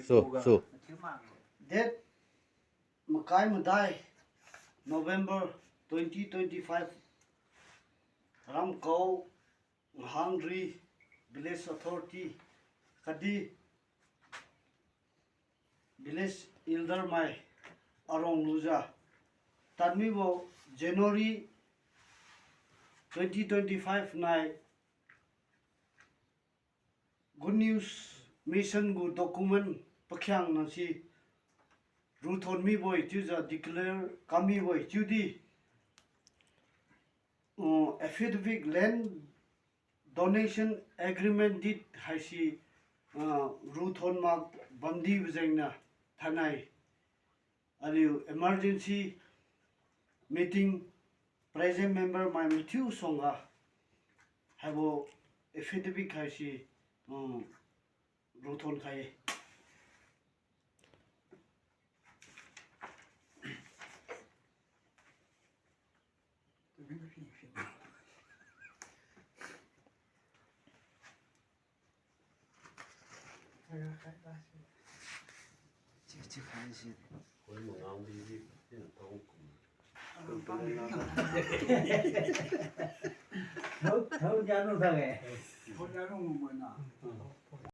So. That Makai Madai, November 2025, Ramkau, Hungry, Village Authority, Kadi, Village Elder Mai, Arong Luja, Tanmibo, January 2025 night, Good News Mission Good Document Pakyang Nansi, Ruthon Mi Boy, Tuza declare Kami Boy, Judy, affidavit land donation agreement did Hashi, Ruthon Mark Bandi Vizagna, Tanai, Aliu emergency meeting, present member my Matthew Songa, have affidavit Hashi, Ruthon Kai. Thâu nhà nó thằng ấy. Thâu nhà nó mua nào.